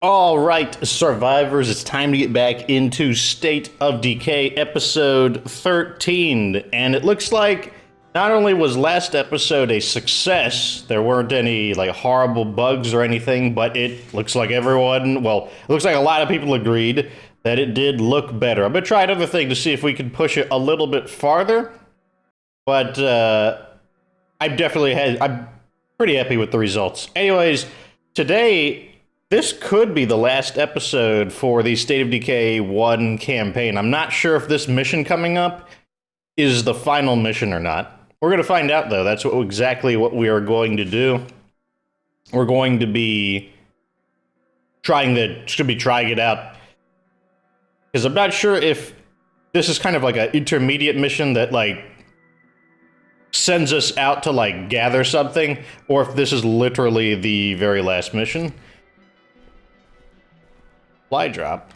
All right, survivors, it's time to get back into State of Decay episode 13. And it looks like not only was last episode a success, there weren't any like horrible bugs or anything, but it looks like everyone, well, it looks like a lot of people agreed that it did look better. I'm gonna try another thing to see if we can push it a little bit farther, but I'm pretty happy with the results. Anyways, today, this could be the last episode for the State of Decay 1 campaign. I'm not sure if this mission coming up is the final mission or not. We're going to find out, though. That's exactly what we are going to do. We're going to be trying it out. Because I'm not sure if this is kind of like an intermediate mission that, like, sends us out to, like, gather something, or if this is literally the very last mission. Fly drop.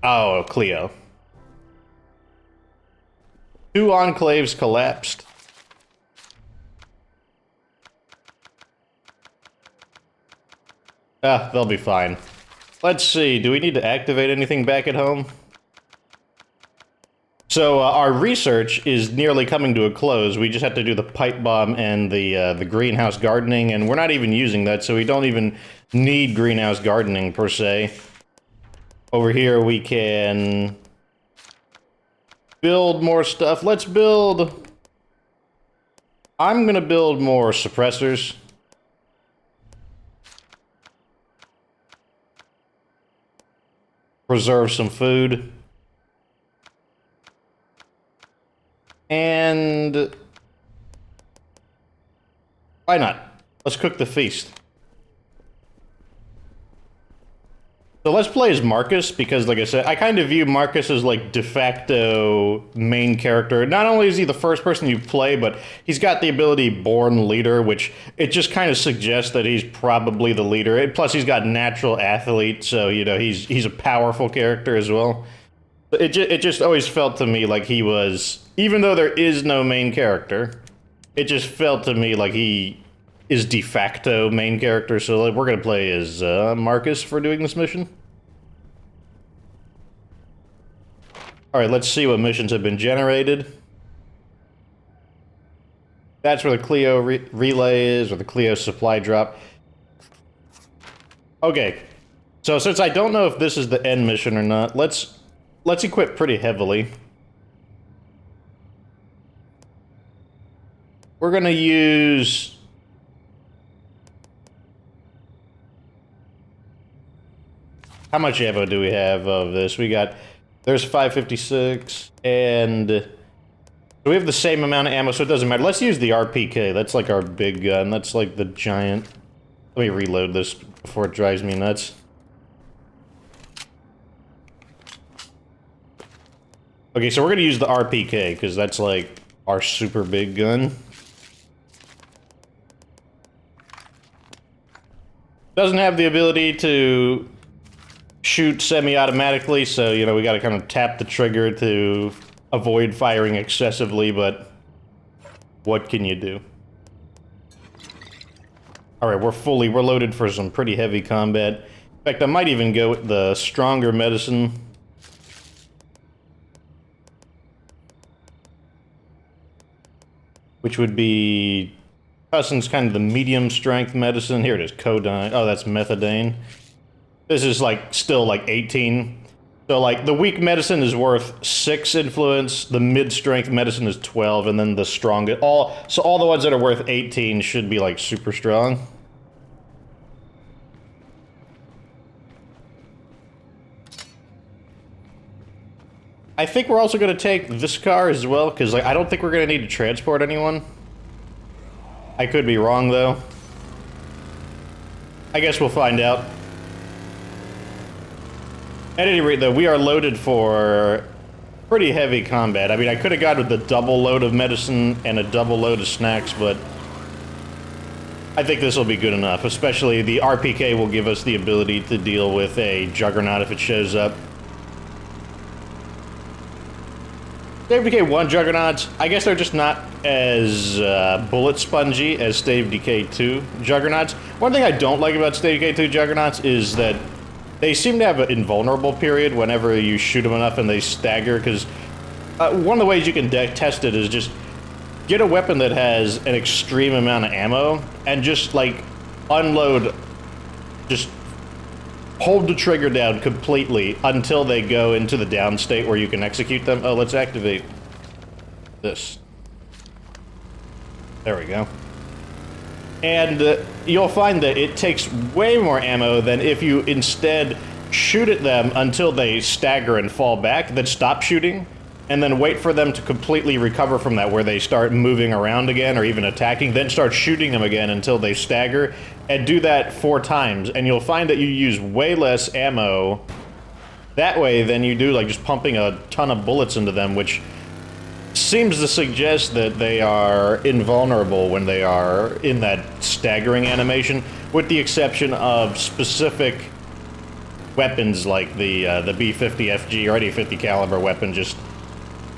Oh, Cleo. 2 enclaves collapsed. They'll be fine. Let's see, do we need to activate anything back at home? So, our research is nearly coming to a close. We just have to do the pipe bomb and the greenhouse gardening, and we're not even using that, so we don't even need greenhouse gardening, per se. Over here, we can build more stuff. Let's build... I'm gonna build more suppressors. Preserve some food. And why not? Let's cook the feast. So let's play as Marcus, because like I said, I kind of view Marcus as like de facto main character. Not only is he the first person you play, but he's got the ability Born Leader, which it just kind of suggests that he's probably the leader. Plus he's got natural athlete, so you know he's a powerful character as well. It just always felt to me like he was, even though there is no main character, it just felt to me like he is de facto main character, so like, we're gonna play as Marcus for doing this mission. Alright, let's see what missions have been generated. That's where the Cleo relay is, or the Cleo supply drop. Okay, so since I don't know if this is the end mission or not, let's equip pretty heavily. We're gonna use... How much ammo do we have of this? There's 556, and so we have the same amount of ammo, so it doesn't matter. Let's use the RPK. That's like our big gun. That's like the giant. Let me reload this before it drives me nuts. Okay, so we're gonna use the RPK, because that's like our super big gun. Doesn't have the ability to shoot semi-automatically, so, you know, we gotta kind of tap the trigger to avoid firing excessively, but what can you do? Alright, we're loaded for some pretty heavy combat. In fact, I might even go with the stronger medicine. Which would be... Hudson's kind of the medium strength medicine. Here it is, codeine. Oh, that's methadone. This is like still like 18. So like the weak medicine is worth 6 influence, the mid-strength medicine is 12, and then the strongest so all the ones that are worth 18 should be like super strong. I think we're also gonna take this car as well, because like I don't think we're gonna need to transport anyone. I could be wrong though. I guess we'll find out. At any rate, though, we are loaded for pretty heavy combat. I mean, I could have gone with the double load of medicine and a double load of snacks, but I think this will be good enough. Especially the RPK will give us the ability to deal with a Juggernaut if it shows up. State of Decay 1 Juggernauts, I guess they're just not as bullet spongy as State of Decay 2 Juggernauts. One thing I don't like about State of Decay 2 Juggernauts is that they seem to have an invulnerable period whenever you shoot them enough and they stagger, because one of the ways you can test it is just get a weapon that has an extreme amount of ammo and just, like, unload, just hold the trigger down completely until they go into the down state where you can execute them. Oh, let's activate this. There we go. And you'll find that it takes way more ammo than if you instead shoot at them until they stagger and fall back, then stop shooting, and then wait for them to completely recover from that, where they start moving around again or even attacking, then start shooting them again until they stagger, and do that 4 times, and you'll find that you use way less ammo that way than you do like just pumping a ton of bullets into them, which seems to suggest that they are invulnerable when they are in that staggering animation, with the exception of specific weapons like the B50 FG or any 50 caliber weapon just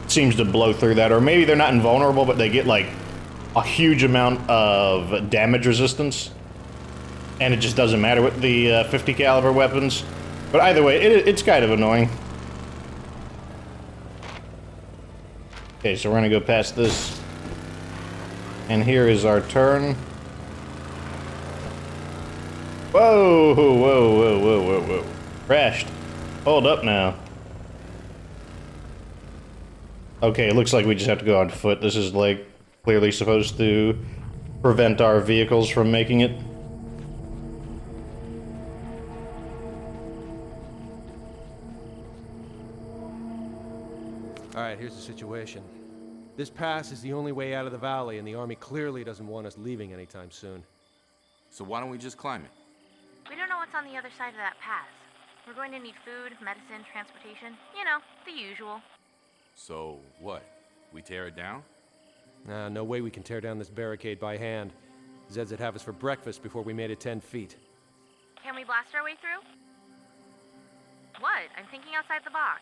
seems to blow through that. Or maybe they're not invulnerable, but they get like a huge amount of damage resistance, and it just doesn't matter with the 50 caliber weapons. But either way, it's kind of annoying. Okay, so we're gonna go past this, and here is our turn. Whoa, whoa, whoa, whoa, whoa, whoa. Crashed. Hold up now. Okay, it looks like we just have to go on foot. This is, like, clearly supposed to prevent our vehicles from making it. Alright, here's the situation. This pass is the only way out of the valley, and the army clearly doesn't want us leaving anytime soon. So why don't we just climb it? We don't know what's on the other side of that pass. We're going to need food, medicine, transportation. You know, the usual. So, what? We tear it down? Nah, no way we can tear down this barricade by hand. Zeds would have us for breakfast before we made it 10 feet. Can we blast our way through? What? I'm thinking outside the box.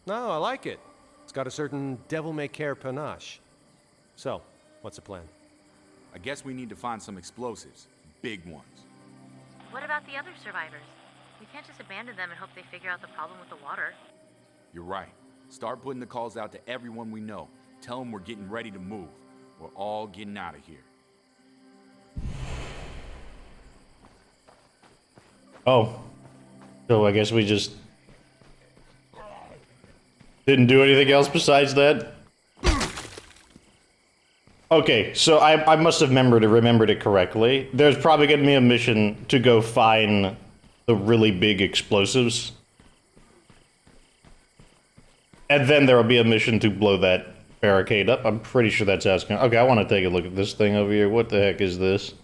No, I like it. It's got a certain devil-may-care panache. So, what's the plan? I guess we need to find some explosives. Big ones. What about the other survivors? We can't just abandon them and hope they figure out the problem with the water. You're right. Start putting the calls out to everyone we know. Tell them we're getting ready to move. We're all getting out of here. Oh. So I guess we just didn't do anything else besides that? Okay, so I must have remembered it correctly. There's probably going to be a mission to go find the really big explosives. And then there will be a mission to blow that barricade up. I'm pretty sure that's how it's going. Okay, I want to take a look at this thing over here. What the heck is this?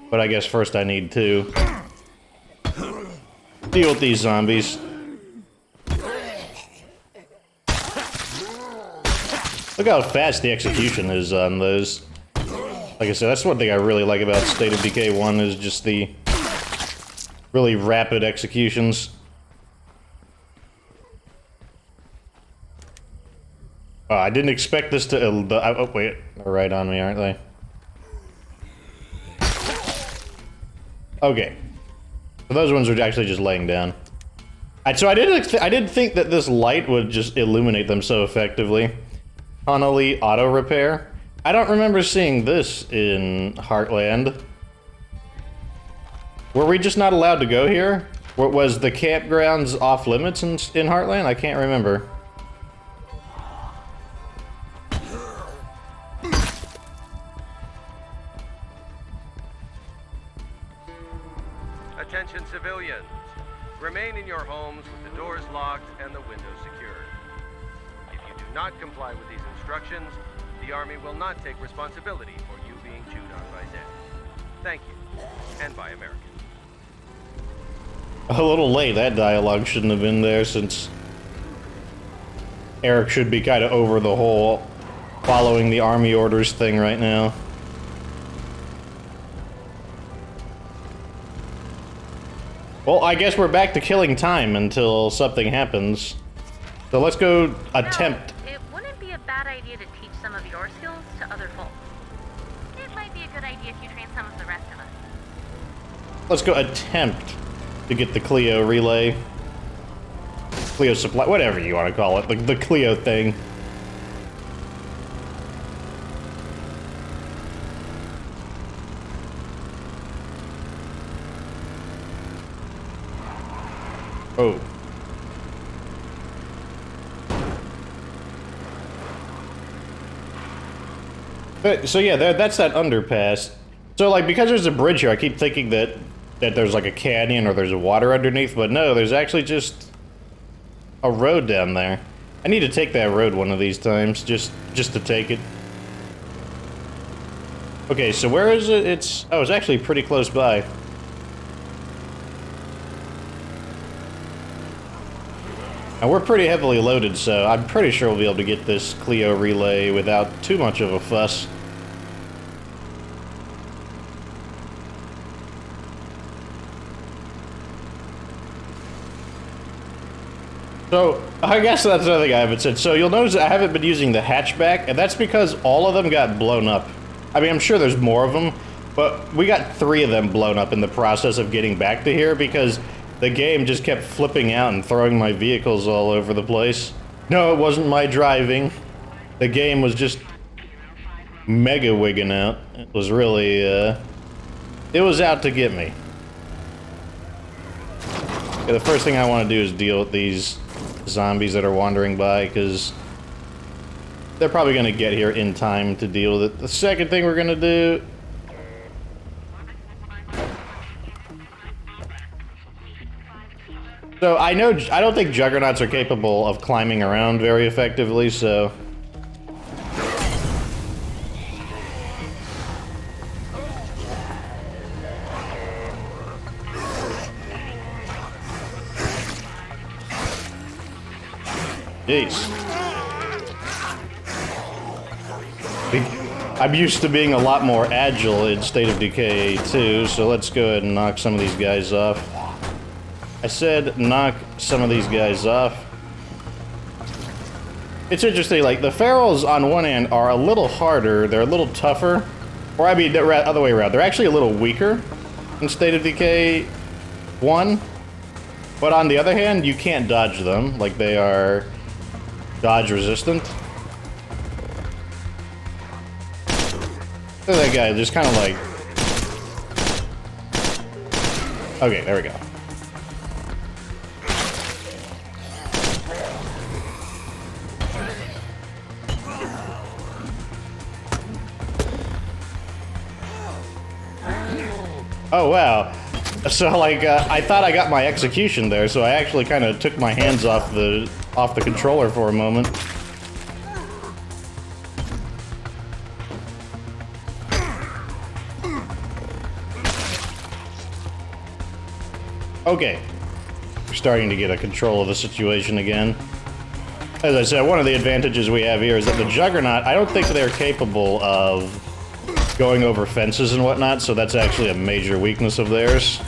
But I guess first I need to deal with these zombies. Look how fast the execution is on those. Like I said, that's one thing I really like about State of Decay 1 is just the really rapid executions. Oh, I didn't expect this to... oh, wait. They're right on me, aren't they? Okay. So those ones are actually just laying down. So I didn't think that this light would just illuminate them so effectively. Connolly Auto Repair. I don't remember seeing this in Heartland. Were we just not allowed to go here? Was the campgrounds off limits in Heartland? I can't remember. Attention civilians. Remain in your homes with the doors locked and the windows secured. If you do not comply with these instructions, the Army will not take responsibility for you being chewed on by Zed. Thank you, and by American. A little late, that dialogue shouldn't have been there since Eric should be kind of over the whole following the Army orders thing right now. Well, I guess we're back to killing time until something happens. So let's go attempt. It wouldn't be a some of your skills to other folks. It might be a good idea if you train some of the rest of us. Let's go attempt to get the Clio relay. Clio supply, whatever you want to call it. The Clio thing. Oh. So yeah, that's that underpass. So like, because there's a bridge here, I keep thinking that there's like a canyon or there's water underneath, but no, there's actually just a road down there. I need to take that road one of these times, just to take it. Okay, so where is it? It's actually pretty close by. And we're pretty heavily loaded, so I'm pretty sure we'll be able to get this Clio relay without too much of a fuss. So, I guess that's another thing I haven't said. So you'll notice I haven't been using the hatchback, and that's because all of them got blown up. I mean, I'm sure there's more of them, but we got 3 of them blown up in the process of getting back to here because the game just kept flipping out and throwing my vehicles all over the place. No, it wasn't my driving. The game was just mega wigging out. It was really, it was out to get me. Okay, the first thing I want to do is deal with these zombies that are wandering by, because they're probably going to get here in time to deal with it. The second thing we're going to do... So I don't think juggernauts are capable of climbing around very effectively, so... Jeez. I'm used to being a lot more agile in State of Decay too, so let's go ahead and knock some of these guys off. I said knock some of these guys off. It's interesting, like, the ferals on one hand are a little harder, they're a little tougher, or I mean, the other way around, they're actually a little weaker in State of Decay 1, but on the other hand, you can't dodge them, like they are dodge resistant. Look at that guy, just kind of like... Okay, there we go. Oh, wow. So, like, I thought I got my execution there, so I actually kind of took my hands off the controller for a moment. Okay. We're starting to get a control of the situation again. As I said, one of the advantages we have here is that the Juggernaut, I don't think they're capable of going over fences and whatnot, so that's actually a major weakness of theirs.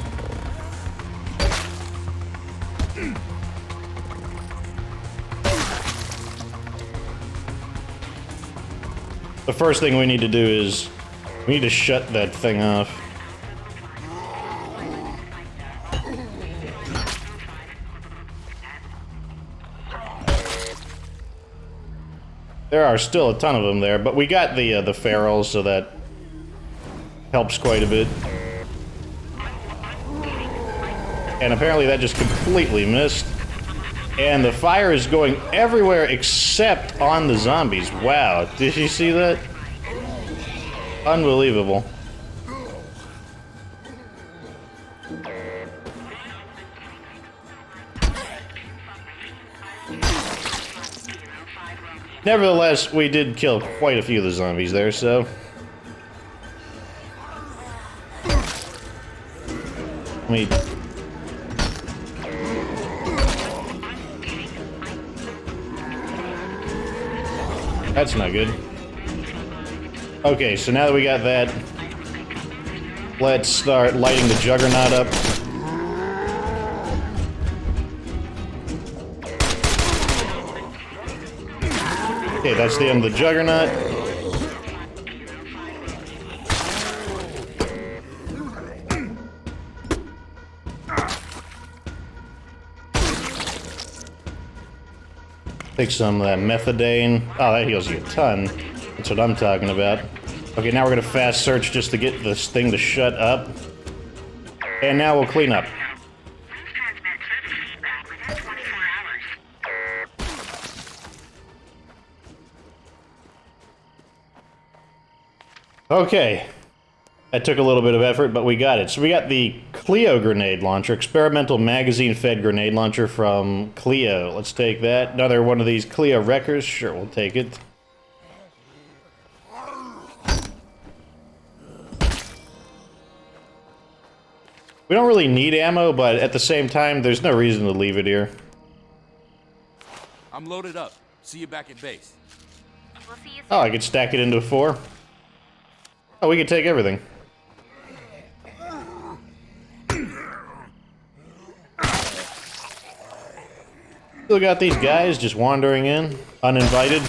The first thing we need to do is we need to shut that thing off. There are still a ton of them there, but we got the ferals, so that helps quite a bit. And apparently that just completely missed. And the fire is going everywhere except on the zombies. Wow, did you see that? Unbelievable. Nevertheless, we did kill quite a few of the zombies there, so... Let me... That's not good. Okay, so now that we got that, let's start lighting the Juggernaut up. Okay, that's the end of the Juggernaut. Take some of that methadone. Oh, that heals you a ton. That's what I'm talking about. Okay, now we're gonna fast search just to get this thing to shut up. And now we'll clean up. Okay. That took a little bit of effort, but we got it. So we got the Clio grenade launcher, experimental magazine-fed grenade launcher from Clio. Let's take that. Another one of these Clio wreckers. Sure, we'll take it. We don't really need ammo, but at the same time, there's no reason to leave it here. I'm loaded up. See you back at base. We'll see you soon. Oh, I could stack it into 4. Oh, we could take everything. Still got these guys just wandering in, uninvited.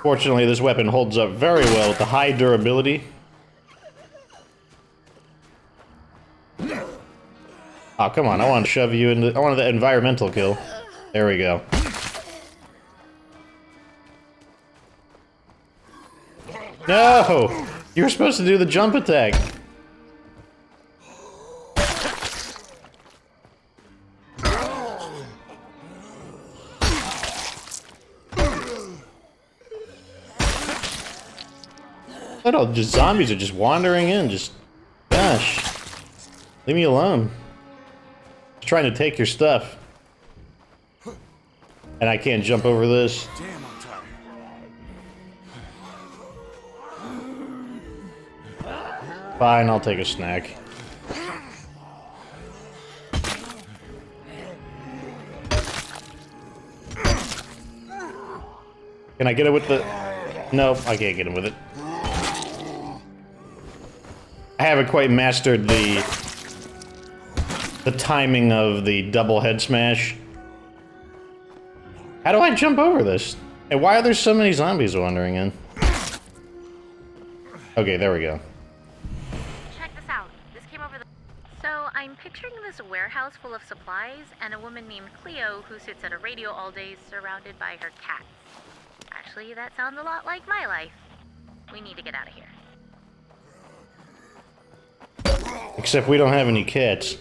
Fortunately, this weapon holds up very well with the high durability. Oh, come on, I want to shove you into... I wanted the environmental kill. There we go. No! You were supposed to do the jump attack. Look, all just zombies are just wandering in, just... Gosh. Leave me alone. Just trying to take your stuff. And I can't jump over this. Damn, I'm tired. Fine, I'll take a snack. Can I get it with the... Nope, I can't get him with it. I haven't quite mastered the timing of the double head smash. How do I jump over this? And why are there so many zombies wandering in? Okay, there we go. Check this out. This came over the... So, I'm picturing this warehouse full of supplies and a woman named Cleo who sits at a radio all day surrounded by her cats. Actually, that sounds a lot like my life. We need to get out of here. Except we don't have any cats.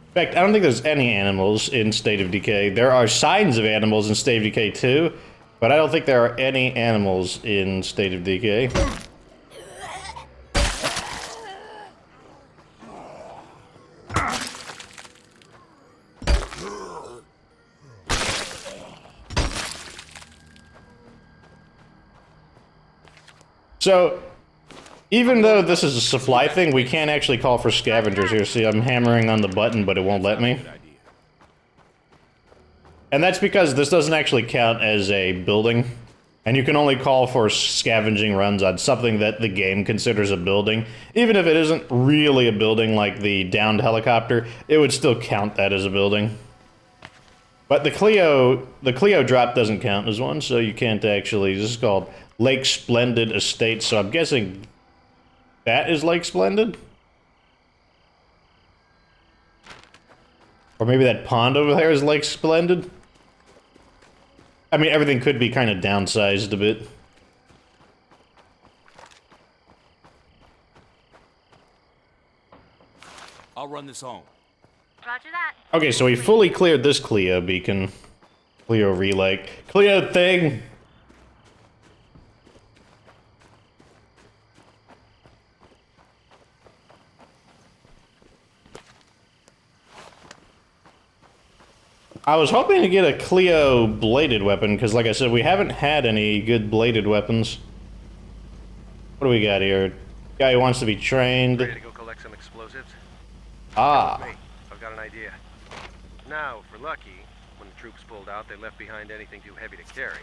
In fact, I don't think there's any animals in State of Decay. There are signs of animals in State of Decay 2, but I don't think there are any animals in State of Decay. So, even though this is a supply thing, we can't actually call for scavengers here. See, I'm hammering on the button, but it won't let me. And that's because this doesn't actually count as a building. And you can only call for scavenging runs on something that the game considers a building. Even if it isn't really a building like the downed helicopter, it would still count that as a building. But the Clio drop doesn't count as one, so you can't actually... This is called Lake Splendid Estate, so I'm guessing... That is Lake Splendid? Or maybe that pond over there is Lake Splendid? I mean, everything could be kind of downsized a bit. I'll run this home. Roger that. Okay, so we fully cleared this Clio beacon. Clio relay. Clio thing! I was hoping to get a Clio bladed weapon, because like I said, we haven't had any good bladed weapons. What do we got here? Guy who wants to be trained. Ready to go collect some explosives? Ah. Come with me. I've got an idea. Now, for Lucky, when the troops pulled out, they left behind anything too heavy to carry.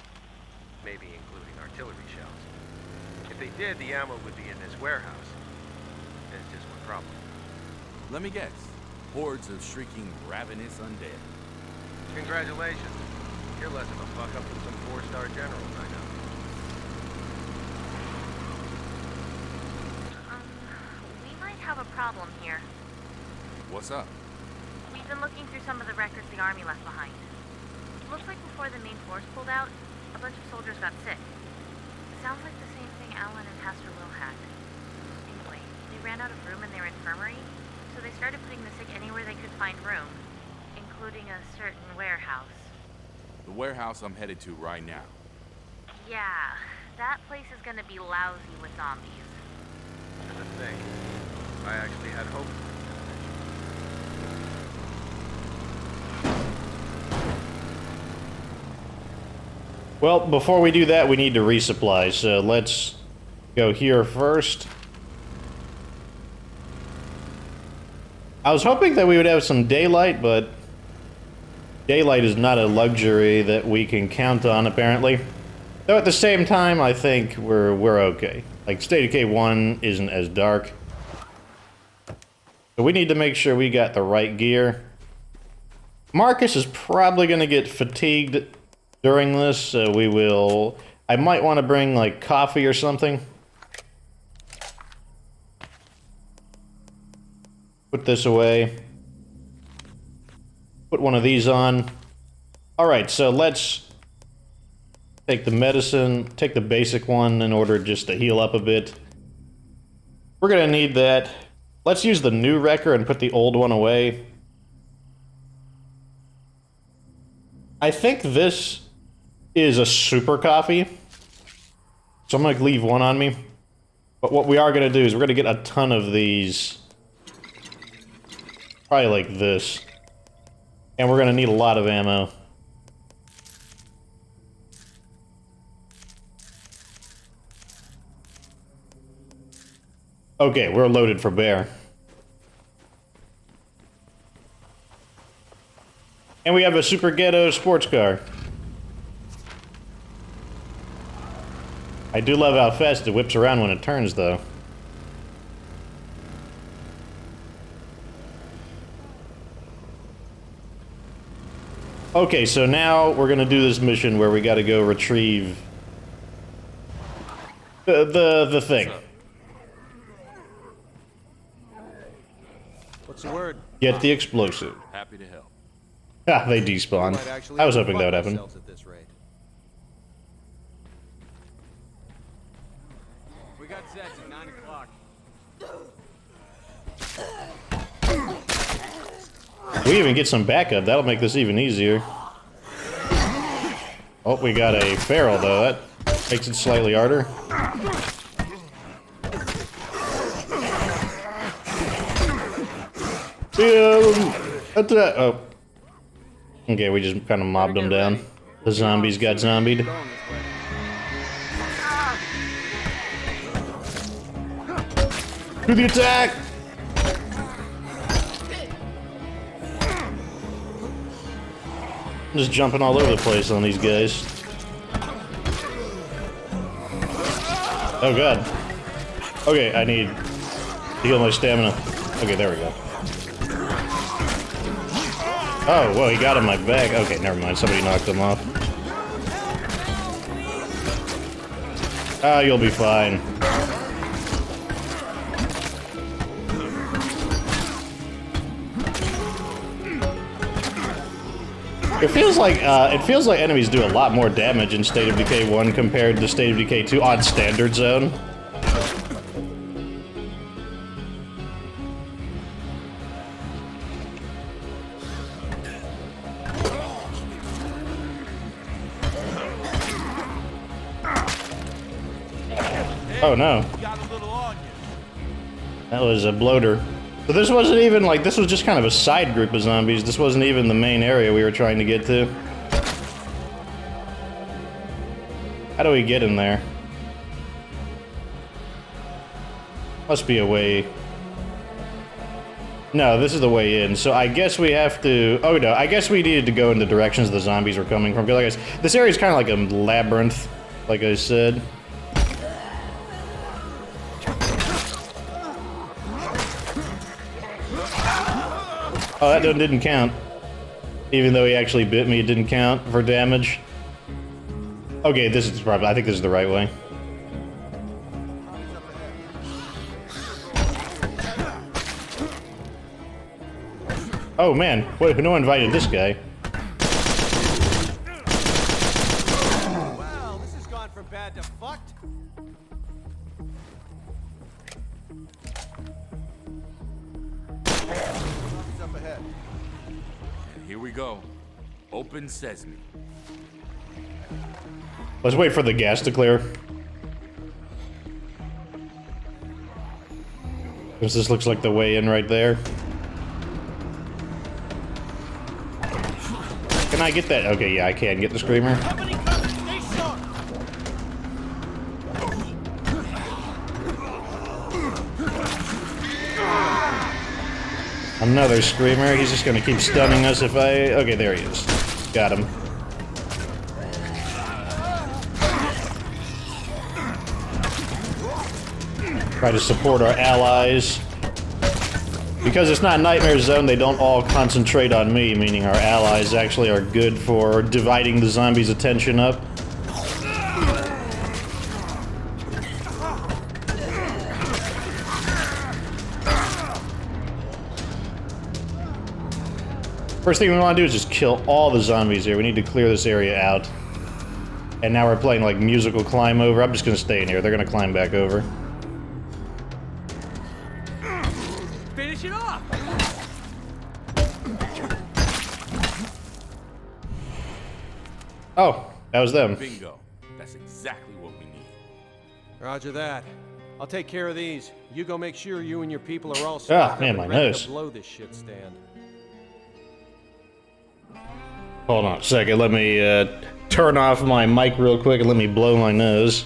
Maybe including artillery shells. If they did, the ammo would be in this warehouse. There's just one problem. Let me guess. Hordes of shrieking, ravenous undead. Congratulations. You're less of a fuck-up than some 4-star generals I know. We might have a problem here. What's up? We We've been looking through some of the records the Army left behind. Looks like before the main force pulled out, a bunch of soldiers got sick. Sounds like the same thing Alan and Pastor Will had. Anyway, they ran out of room in their infirmary, so they started putting the sick anywhere they could find room, including a certain warehouse. The warehouse I'm headed to right now. Yeah, that place is gonna be lousy with zombies. And the thing, I actually had hope. Well, before we do that, we need to resupply, so let's go here first. I was hoping that we would have some daylight, but daylight is not a luxury that we can count on, apparently. Though at the same time, I think we're okay. Like, State of Decay 1 isn't as dark. So we need to make sure we got the right gear. Marcus is probably going to get fatigued during this, so we will... I might want to bring, like, coffee or something. Put this away. Put one of these on. Alright, so let's take the medicine, take the basic one in order just to heal up a bit. We're gonna need that. Let's use the new wrecker and put the old one away. I think this is a super coffee, so I'm gonna leave one on me. But what we are gonna do is we're gonna get a ton of these. Probably like this. And we're gonna need a lot of ammo. Okay, we're loaded for bear. And we have a super ghetto sports car. I do love how fast it whips around when it turns, though. Okay, so now we're gonna do this mission where we gotta go retrieve the thing. What's the word? Get the explosive. Happy to help. Ah, they despawned. I was hoping that would happen. At this rate. We got sets at 9 o'clock. We even get some backup. That'll make this even easier. Oh, we got a feral, though. That makes it slightly harder. Oh. Okay, we just kind of mobbed them down. The zombies got zombied. To the attack! I'm just jumping all over the place on these guys. Oh god. Okay, I need to heal my stamina. Okay, there we go. Oh, whoa, he got in my back. Okay, never mind. Somebody knocked him off. Ah, you'll be fine. It feels like enemies do a lot more damage in State of Decay 1 compared to State of Decay 2 on Standard Zone. Oh no. That was a bloater. So this wasn't even, like, this was just kind of a side group of zombies. This wasn't even the main area we were trying to get to. How do we get in there? Must be a way. No, this is the way in. So I guess we have to... Oh no, I guess we needed to go in the directions the zombies were coming from. Because like this area is kind of like a labyrinth, like I said. Oh, that one didn't count. Even though he actually bit me, it didn't count for damage. Okay, this is probably... I think this is the right way. Oh man, wait, no one invited this guy. Well, this has gone from bad to fucked. He's up ahead. And here we go. Open sesame. Let's wait for the gas to clear. Because this looks like the way in right there. Can I get that? Okay, yeah, I can get the screamer. Another screamer. He's just gonna keep stunning us if I... Okay, there he is. Got him. Try to support our allies. Because it's not Nightmare Zone, they don't all concentrate on me, meaning our allies actually are good for dividing the zombies' attention up. First thing we want to do is just kill all the zombies here. We need to clear this area out. And now we're playing like musical climb over. I'm just gonna stay in here. They're gonna climb back over. Finish it off. Oh, that was them. Bingo. That's exactly what we need. Roger that. I'll take care of these. You go make sure you and your people are all Ah, stocked man, up my and ready nose. to blow this shit stand. Hold on a second. Let me turn off my mic real quick and let me blow my nose.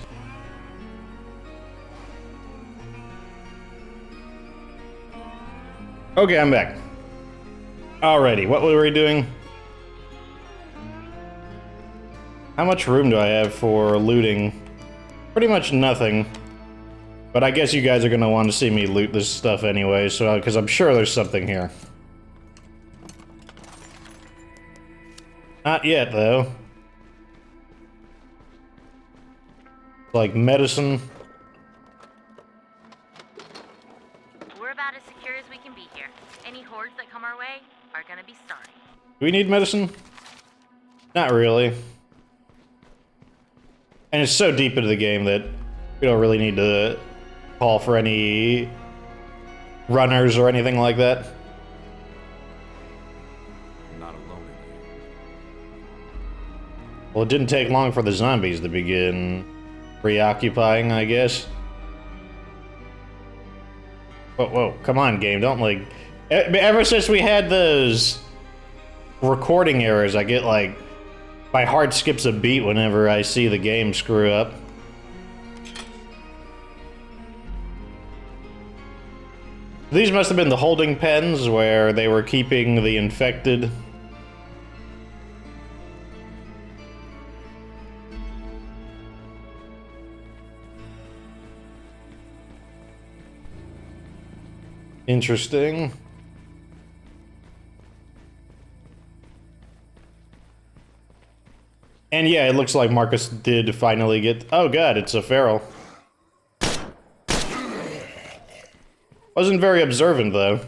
Okay, I'm back. Alrighty, what were we doing? How much room do I have for looting? Pretty much nothing. But I guess you guys are gonna want to see me loot this stuff anyway, so because I'm sure there's something here. Not yet, though. Like medicine. We're about as secure as we can be here. Any hordes that come our way are gonna be sorry. Do we need medicine? Not really. And it's so deep into the game that we don't really need to call for any runners or anything like that. I'm not alone in here. Well, it didn't take long for the zombies to begin preoccupying, I guess. Whoa, whoa, come on, game, don't like... Ever since we had those recording errors, I get like... My heart skips a beat whenever I see the game screw up. These must have been the holding pens where they were keeping the infected. Interesting. And yeah, it looks like Marcus did finally get... Oh god, it's a feral. Wasn't very observant, though.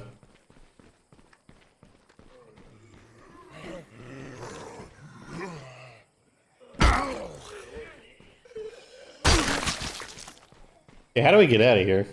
Okay, how do we get out of here?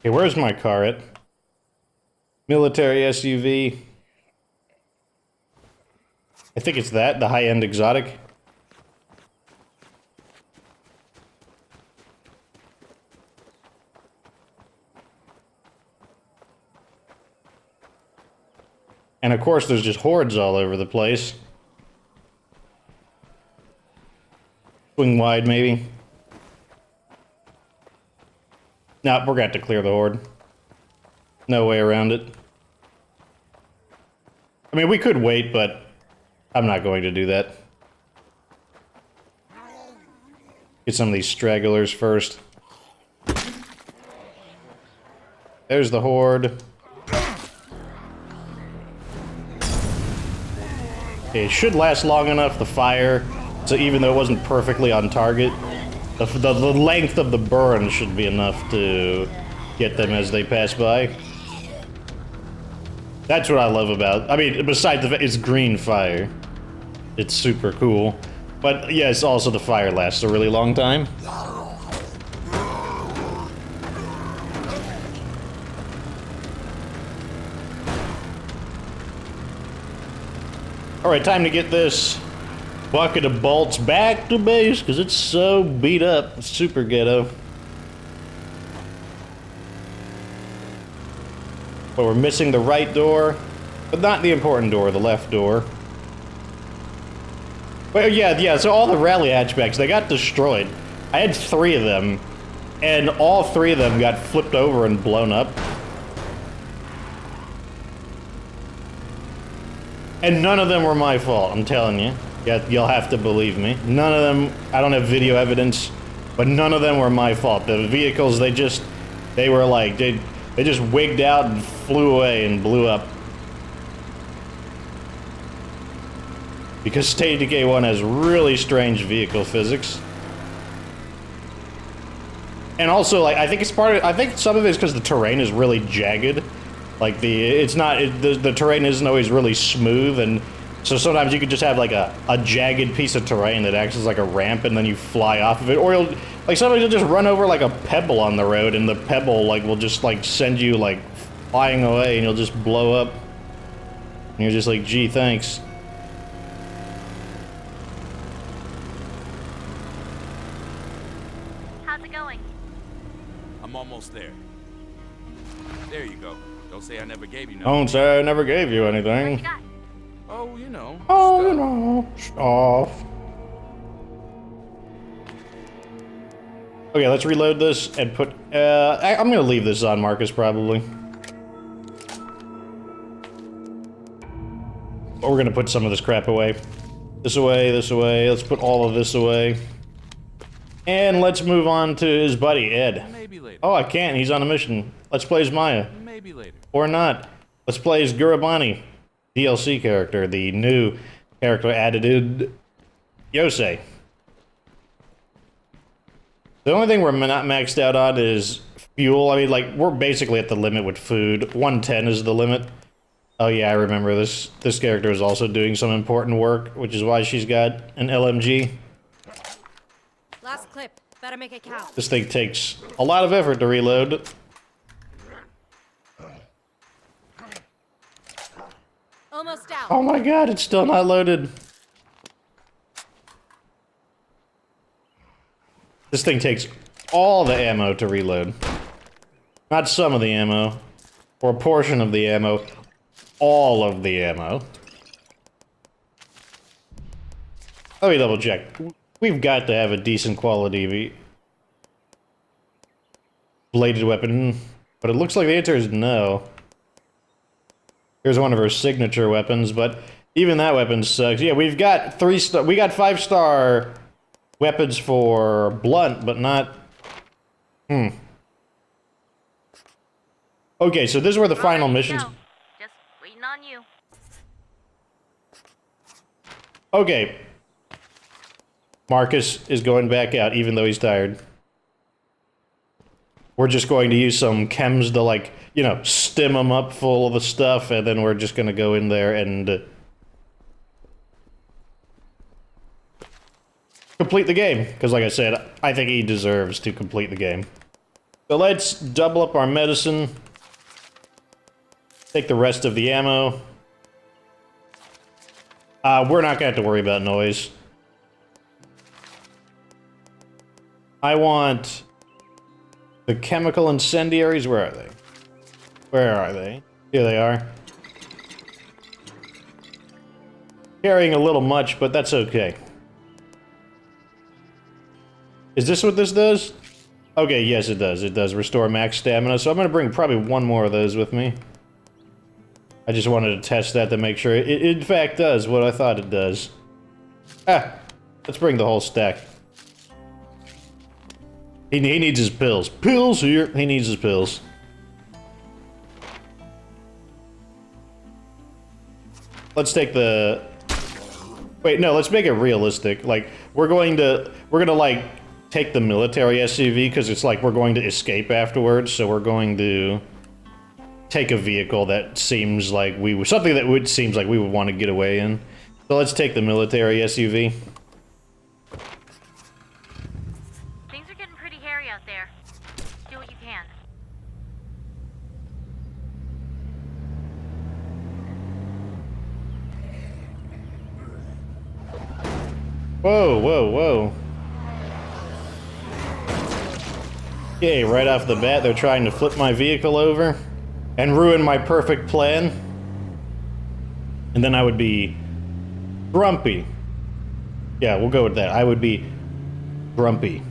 Okay, where's my car at? Military SUV. I think it's that, the high-end exotic. And of course, there's just hordes all over the place. Swing wide, maybe. No, we're gonna have to clear the horde. No way around it. I mean, we could wait, but I'm not going to do that. Get some of these stragglers first. There's the horde. Okay, it should last long enough, the fire, so even though it wasn't perfectly on target, the length of the burn should be enough to get them as they pass by. That's what I love about, I mean, besides the fact it's green fire. It's super cool. But yes, also the fire lasts a really long time. Alright, time to get this bucket of bolts back to base, because it's so beat up. It's super ghetto. But we're missing the right door, but not the important door, the left door. Well, yeah, so all the rally hatchbacks, they got destroyed. I had 3 of them, and all 3 of them got flipped over and blown up. And none of them were my fault, I'm telling you. Yeah, you'll have to believe me. None of them, I don't have video evidence, but none of them were my fault. The vehicles, they just wigged out and flew away and blew up. Because State of Decay 1 has really strange vehicle physics. And also, like, I think some of it is because the terrain is really jagged. Like, the terrain isn't always really smooth, and so sometimes you could just have, like, a jagged piece of terrain that acts as, like, a ramp, and then you fly off of it. Or somebody will just run over, like, a pebble on the road, and the pebble, like, will just, like, send you, like, flying away, and you'll just blow up. And you're just like, gee, thanks. How's it going? I'm almost there. There you go. Don't say I never gave you nothing. Don't say I never gave you anything. What you got? Oh, you know. Oh, stuff. you know, stuff. Okay, let's reload this and put, I'm gonna leave this on Marcus, probably. But we're gonna put some of this crap away. This away, let's put all of this away. And let's move on to his buddy, Ed. Maybe later. Oh, I can't, he's on a mission. Let's play as Maya. Maybe later. Or not. Let's play as Gurabani, DLC character, the new character added in YOSE. The only thing we're not maxed out on is fuel. I mean, like, we're basically at the limit with food. 110 is the limit. Oh yeah, I remember this. This character is also doing some important work, which is why she's got an LMG. Last clip. Better make it count. This thing takes a lot of effort to reload. Almost out. Oh my god, it's still not loaded. This thing takes all the ammo to reload. Not some of the ammo, or a portion of the ammo. All of the ammo. Let me double check. We've got to have a decent quality bladed weapon, but it looks like the answer is no. Here's one of her signature weapons, but even that weapon sucks. Yeah, we've got 3-star, we got 5-star weapons for blunt, but not... Okay, so this is where the final missions... Go. Just waiting on you. Okay. Marcus is going back out, even though he's tired. We're just going to use some chems to, like, you know, stim them up full of the stuff, and then we're just gonna go in there and... complete the game, because like I said, I think he deserves to complete the game. So let's double up our medicine. Take the rest of the ammo. We're not gonna have to worry about noise. I want the chemical incendiaries. Where are they? Where are they? Here they are. Carrying a little much, but that's okay. Is this what this does? Okay, yes it does. It does restore max stamina, so I'm gonna bring probably one more of those with me. I just wanted to test that to make sure it in fact does what I thought it does. Ah, let's bring the whole stack. He needs his pills. Pills here. He needs his pills. Let's take the... Wait, no, let's make it realistic. Like, we're gonna like take the military SUV because it's like we're going to escape afterwards, so we're going to take a vehicle that seems like something that seems like we would want to get away in. So let's take the military SUV. Things are getting pretty hairy out there. Do what you can. Whoa, whoa, whoa. Okay, right off the bat, they're trying to flip my vehicle over and ruin my perfect plan. And then I would be grumpy. Yeah, we'll go with that. I would be grumpy.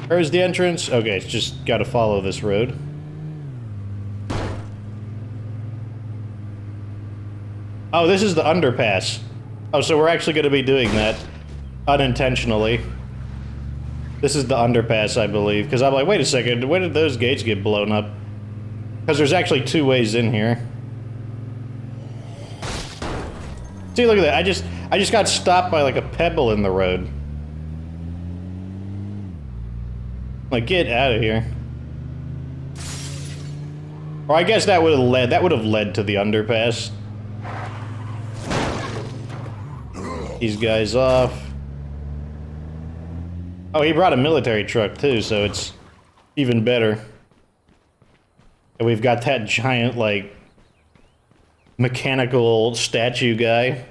Where's the entrance? Okay, it's just gotta follow this road. Oh, this is the underpass. Oh, so we're actually gonna be doing that unintentionally. This is the underpass, I believe, because I'm like, wait a second, when did those gates get blown up? Because there's actually two ways in here. See, look at that. I just got stopped by like a pebble in the road. Like, get out of here. Or I guess that would have led to the underpass. These guys off. Oh, he brought a military truck too, so it's even better. And we've got that giant, like, mechanical statue guy.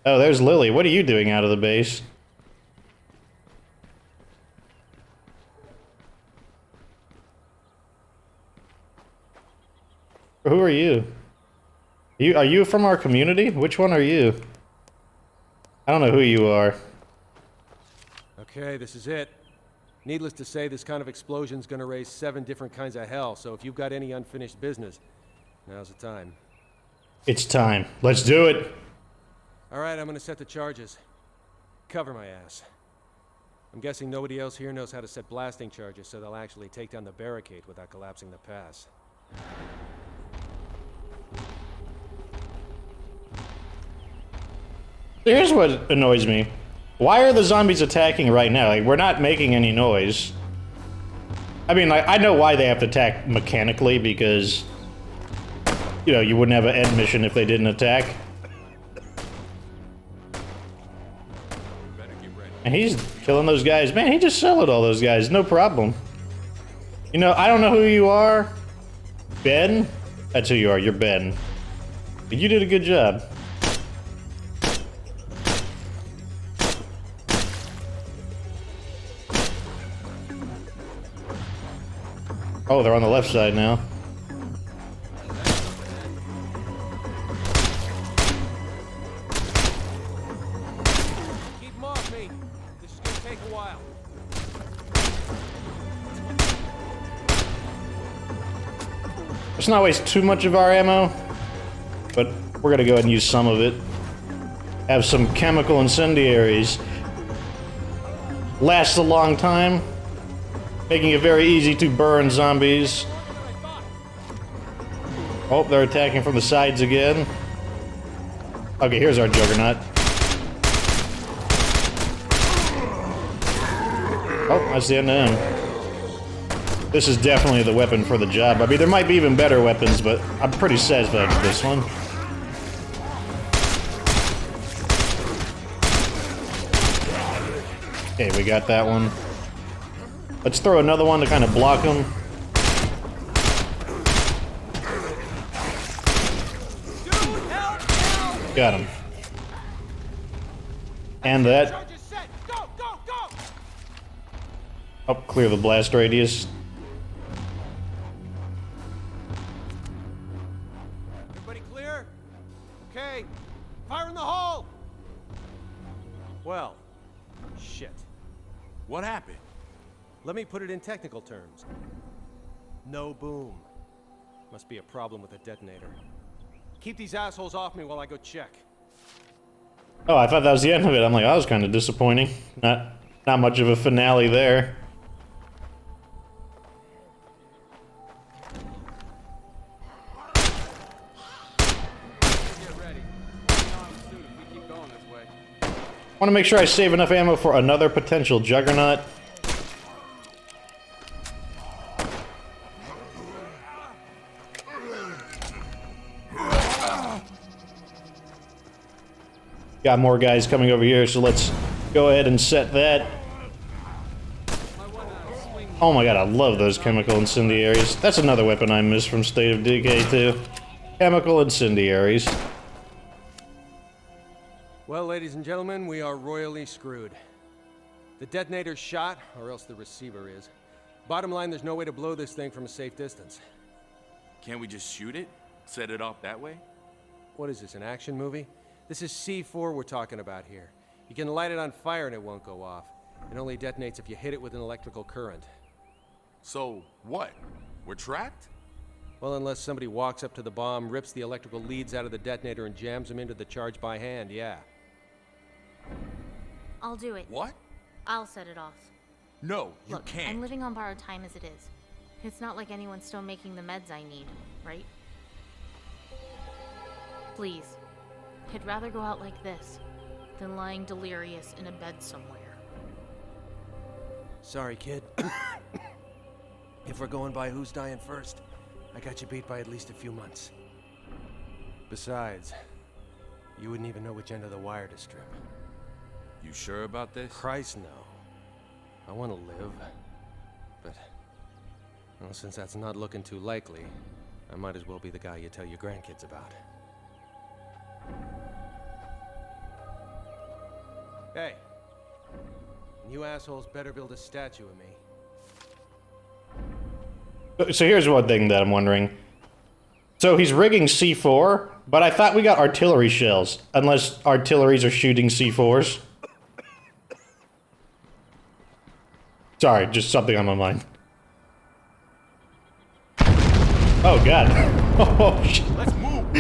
Oh, there's Lily. What are you doing out of the base? Who are you? Are you from our community? Which one are you? I don't know who you are. Okay, this is it. Needless to say, this kind of explosion's gonna raise 7 different kinds of hell, so if you've got any unfinished business, now's the time. It's time. Let's do it! Alright, I'm gonna set the charges. Cover my ass. I'm guessing nobody else here knows how to set blasting charges, so they'll actually take down the barricade without collapsing the pass. Here's what annoys me. Why are the zombies attacking right now? Like, we're not making any noise. I mean, like, I know why they have to attack mechanically, because, you know, you wouldn't have an end mission if they didn't attack. And he's killing those guys. Man, he just soloed all those guys, no problem. You know, I don't know who you are. Ben? That's who you are, you're Ben. But you did a good job. Oh, they're on the left side now. Keep them off me. This is gonna take a while. Let's not waste too much of our ammo, but we're gonna go ahead and use some of it. Have some chemical incendiaries. Lasts a long time, making it very easy to burn zombies. Oh, they're attacking from the sides again. Okay, here's our juggernaut. Oh, that's the end of him. This is definitely the weapon for the job. I mean, there might be even better weapons, but I'm pretty satisfied with this one. Okay, we got that one. Let's throw another one to kind of block them. Got him. And that. Oh, clear the blast radius. Everybody clear? Okay. Fire in the hole! Well, shit. What happened? Let me put it in technical terms. No boom. Must be a problem with the detonator. Keep these assholes off me while I go check. Oh, I thought that was the end of it. I'm like, that was kind of disappointing. Not much of a finale there. Get ready. Soon if we keep going this way. Want to make sure I save enough ammo for another potential juggernaut. Got more guys coming over here, so let's go ahead and set that. Oh my god, I love those chemical incendiaries. That's another weapon I miss from State of Decay too. Chemical incendiaries. Well, ladies and gentlemen, we are royally screwed. The detonator's shot, or else the receiver is. Bottom line, there's no way to blow this thing from a safe distance. Can't we just shoot it? Set it off that way? What is this, an action movie? This is C4 we're talking about here. You can light it on fire and it won't go off. It only detonates if you hit it with an electrical current. So, what? We're trapped? Well, unless somebody walks up to the bomb, rips the electrical leads out of the detonator and jams them into the charge by hand, yeah. I'll do it. What? I'll set it off. No, you Look, can't. I'm living on borrowed time as it is. It's not like anyone's still making the meds I need, right? Please. I'd rather go out like this than lying delirious in a bed somewhere. Sorry, kid. If we're going by who's dying first, I got you beat by at least a few months. Besides, you wouldn't even know which end of the wire to strip. You sure about this? Christ, no. I want to live. But, well, since that's not looking too likely, I might as well be the guy you tell your grandkids about. Hey. You assholes better build a statue of me. So here's one thing that I'm wondering. So he's rigging C4, but I thought we got artillery shells. Unless artilleries are shooting C4s. Sorry, just something on my mind. Oh god. Oh shit. Let's move!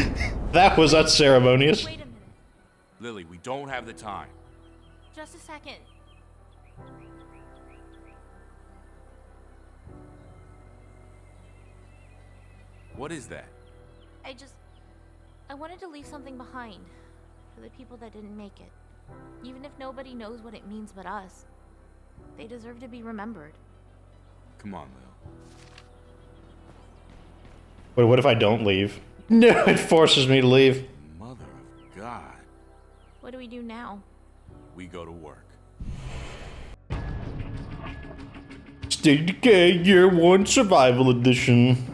That was unceremonious. Wait a minute. Lily, we don't have the time. Just a second. What is that? I wanted to leave something behind for the people that didn't make it. Even if nobody knows what it means but us, they deserve to be remembered. Come on, Lil. Wait, what if I don't leave? No, it forces me to leave. Mother of God. What do we do now? We go to work. State of Decay Year 1 Survival Edition.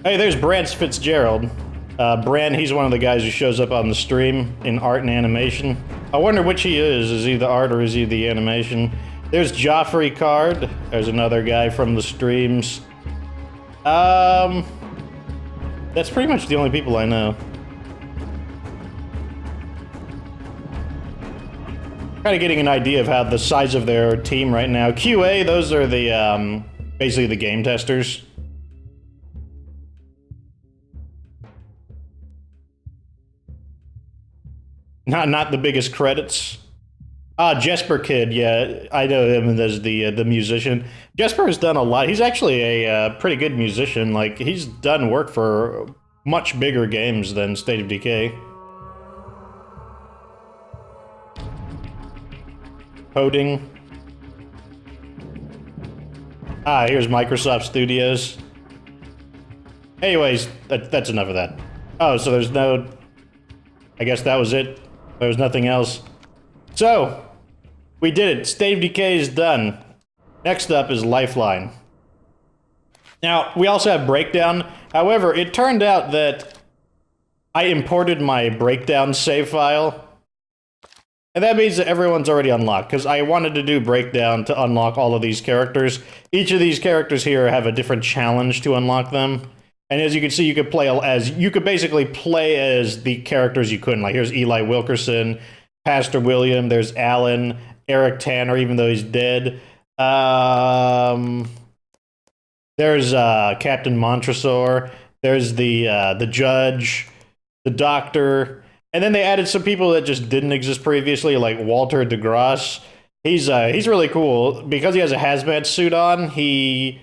Hey, there's Brant Fitzgerald. Brant, he's one of the guys who shows up on the stream in art and animation. I wonder which he is. Is he the art or is he the animation? There's Joffrey Card. There's another guy from the streams. That's pretty much the only people I know. Kind of getting an idea of how the size of their team right now. QA, those are the, basically the game testers. Not the biggest credits. Jesper Kid, yeah, I know him as the musician. Jesper has done a lot. He's actually a pretty good musician. Like, he's done work for much bigger games than State of Decay. Coding. Here's Microsoft Studios. Anyways, that's enough of that. Oh, so there's no... I guess that was it. There was nothing else. So, we did it. State of Decay is done. Next up is Lifeline. Now, we also have Breakdown. However, it turned out that I imported my Breakdown save file. And that means that everyone's already unlocked, because I wanted to do Breakdown to unlock all of these characters. Each of these characters here have a different challenge to unlock them. And as you can see, you could basically play as the characters you couldn't. Like, here's Eli Wilkerson, Pastor William, there's Alan, Eric Tanner, even though he's dead. There's Captain Montresor. There's the judge, the doctor, and then they added some people that just didn't exist previously, like Walter DeGrasse. He's really cool because he has a hazmat suit on. He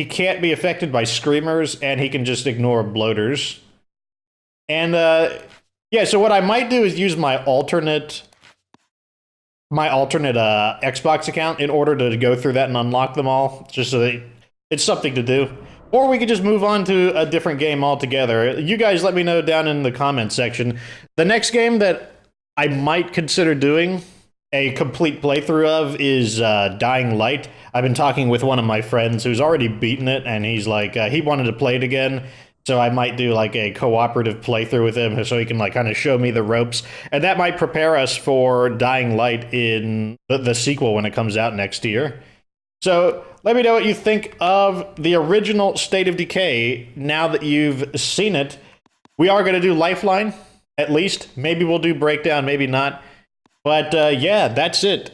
can't be affected by screamers, and he can just ignore bloaters. And yeah, so what I might do is use my alternate Xbox account in order to go through that and unlock them all, just so that it's something to do. Or we could just move on to a different game altogether. You guys let me know down in the comment section. The next game that I might consider doing a complete playthrough of is Dying Light. I've been talking with one of my friends who's already beaten it, and he's like, he wanted to play it again. So I might do like a cooperative playthrough with him so he can like kind of show me the ropes. And that might prepare us for Dying Light in the sequel when it comes out next year. So let me know what you think of the original State of Decay now that you've seen it. We are going to do Lifeline, at least. Maybe we'll do Breakdown, maybe not. But yeah, that's it.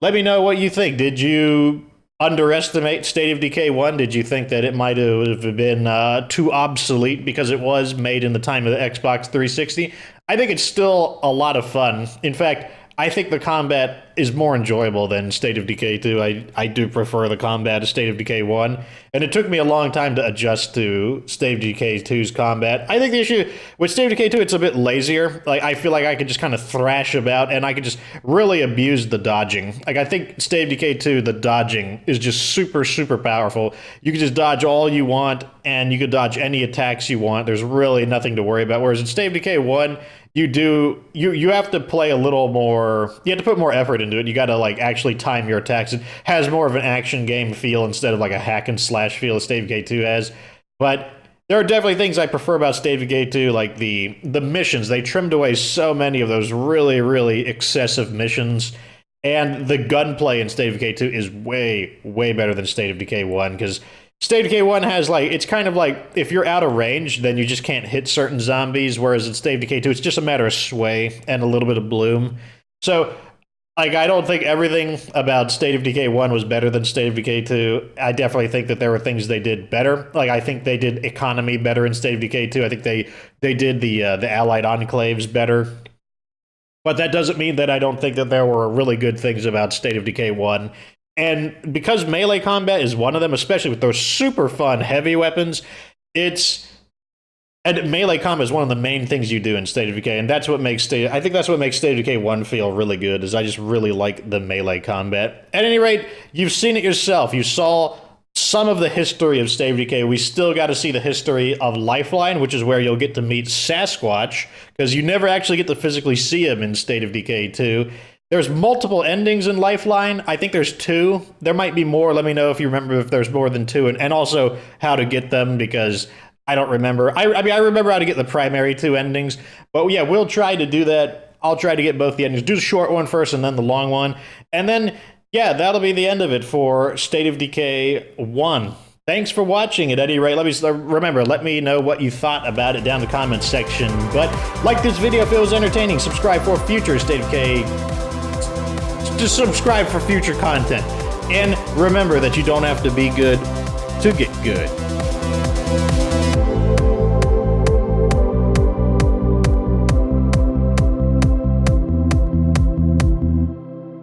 Let me know what you think. Did you underestimate State of Decay 1? Did you think that it might have been too obsolete because it was made in the time of the Xbox 360? I think it's still a lot of fun. In fact, I think the combat is more enjoyable than State of Decay 2. I do prefer the combat to State of Decay 1. And it took me a long time to adjust to State of Decay 2's combat. I think the issue with State of Decay 2, it's a bit lazier. Like, I feel like I could just kind of thrash about, and I could just really abuse the dodging. Like, I think State of Decay 2, the dodging is just super, super powerful. You can just dodge all you want, and you can dodge any attacks you want. There's really nothing to worry about. Whereas in State of Decay 1, you have to play a little more, you have to put more effort into it. You got to like actually time your attacks. It has more of an action game feel instead of like a hack and slash feel as State of Decay 2 has. But there are definitely things I prefer about State of Decay 2, like the missions. They trimmed away so many of those really, really excessive missions. And the gunplay in State of Decay 2 is way, way better than State of Decay 1, because State of Decay 1 has, like, it's kind of like, if you're out of range, then you just can't hit certain zombies, whereas in State of Decay 2, it's just a matter of sway and a little bit of bloom. So, like, I don't think everything about State of Decay 1 was better than State of Decay 2. I definitely think that there were things they did better. Like, I think they did economy better in State of Decay 2. I think they did the Allied Enclaves better. But that doesn't mean that I don't think that there were really good things about State of Decay 1. And because melee combat is one of them, especially with those super fun heavy weapons, and melee combat is one of the main things you do in State of Decay, and that's what makes I think that's what makes State of Decay 1 feel really good, is I just really like the melee combat. At any rate, you've seen it yourself. You saw some of the history of State of Decay. We still got to see the history of Lifeline, which is where you'll get to meet Sasquatch, because you never actually get to physically see him in State of Decay 2. There's multiple endings in Lifeline. I think there's 2. There might be more. Let me know if you remember if there's more than 2, and also how to get them, because I don't remember. I mean, I remember how to get the primary 2 endings, but yeah, we'll try to do that. I'll try to get both the endings. Do the short one first and then the long one. And then, yeah, that'll be the end of it for State of Decay 1. Thanks for watching. At any rate, let me know what you thought about it down in the comments section. But like this video if it was entertaining. Subscribe for future State of Decay. Just subscribe for future content. And remember that you don't have to be good to get good.